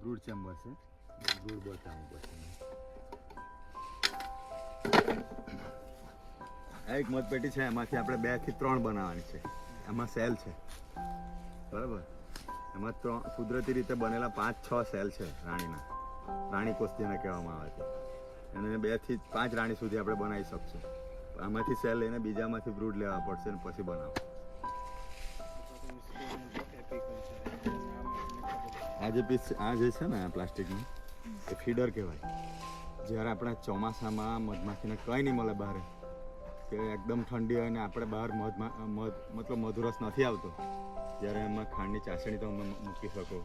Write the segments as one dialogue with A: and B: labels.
A: બ્રૂડ chamber છે, બ્રૂડ બતાવું પછી. આ એક મધપેટી છે, એમાંથી આપણે 2 થી 3 બનાવવાની છે. એમાં સેલ છે, બરાબર. એમાં 3 કુદરતી રીતે બનેલા 5-6 સેલ છે રાણીના. રાણી કોષ જેને કહેવામાં આવે છે. અને 2 થી 5 રાણી સુધી આપણે બનાવી શકશું. આમાંથી સેલ લઈને બીજામાંથી બ્રૂડ લેવા પડશે અને પછી બનાવો. આ જે પીસ આ જે છે ને પ્લાસ્ટિકનું એ ફીડર કહેવાય. જ્યારે આપણા ચોમાસામાં મધમાખીને કંઈ નહીં મળે બહાર, કે એકદમ ઠંડી હોય ને આપણે બહાર મતલબ મધુરસ નથી આવતો, જ્યારે એમાં ખાંડની ચાસણી તમે મૂકી શકો.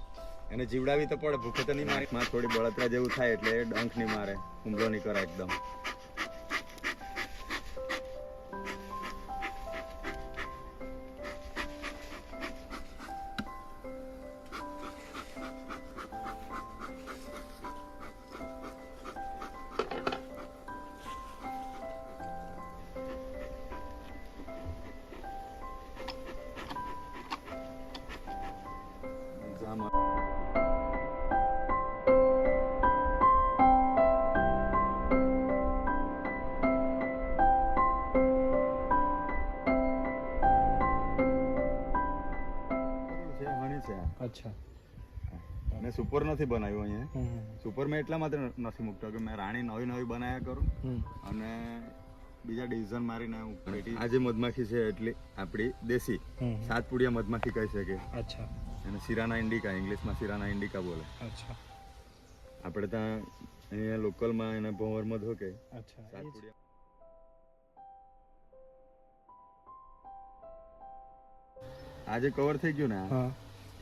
A: એને જીવડાવી તો પડે, ભૂખે તો નહીં મારે. માં થોડી બળતરા જેવું થાય એટલે એ ડંખ નહીં મારે, હુમલો નહીં કરે એકદમ.
B: અચ્છા.
A: મેં સુપર નથી બનાવ્યું અહીંયા. સુપર મેં એટલા માટે નથી મૂકતો કે મેં રાણી નવી બનાવ્યા કરું અને બીજા ડિવિઝન મારીને હું પેટી. આ જે મધમાખી છે એટલી આપણી દેશી સાતપુડિયા મધમાખી કહી શકે.
B: અચ્છા.
A: એને સિરાના ઇન્ડિકા, ઇંગ્લિશમાં સિરાના ઇન્ડિકા બોલે.
B: અચ્છા.
A: આપણે ત્યાં અહીંયા લોકલમાં એના ભંવર મધ હોય કે.
B: અચ્છા.
A: સાતપુડિયા. આ જે કવર થઈ ગયું ને,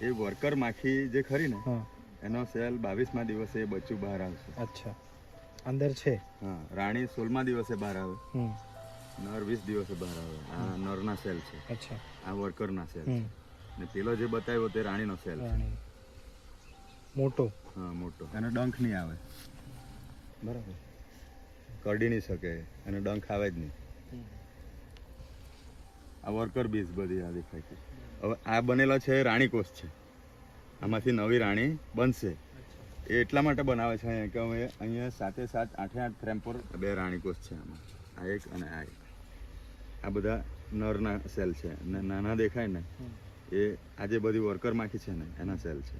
A: એ વર્કર માખી જે ખરી ને, એનો સેલ 22મા દિવસે એ બચ્ચું બહાર આવશે.
B: અચ્છા. અંદર છે.
A: હા, રાણી 16મા દિવસે બહાર આવે, નર 20 દિવસે બહાર આવે. આ નરના સેલ છે.
B: અચ્છા.
A: આ વર્કરના સેલ છે. ને પેલો જે બતાવ્યો તે રાણીનો સેલ છે.
B: મોટો.
A: હા, મોટો. એનો ડંખ નહીં આવે, બરાબર. કરડી નહીં શકે, એનો ડંખ આવે જ નહીં. આ વર્કર બીજ બધી આ દેખાય છે. હવે આ બનેલા છે રાણી કોષ છે. આમાંથી નવી રાણી બનશે. એ એટલા માટે બનાવે છે અહીંયા કે હવે અહીંયા 7-7, 8-8 ફ્રેમ પર 2 રાણી કોષ છે આમાં. આ એક અને આ એક. આ બધા નરના સેલ છે. અને નાના દેખાય ને એ આ જે બધી વર્કર માખી છે ને એના સેલ છે.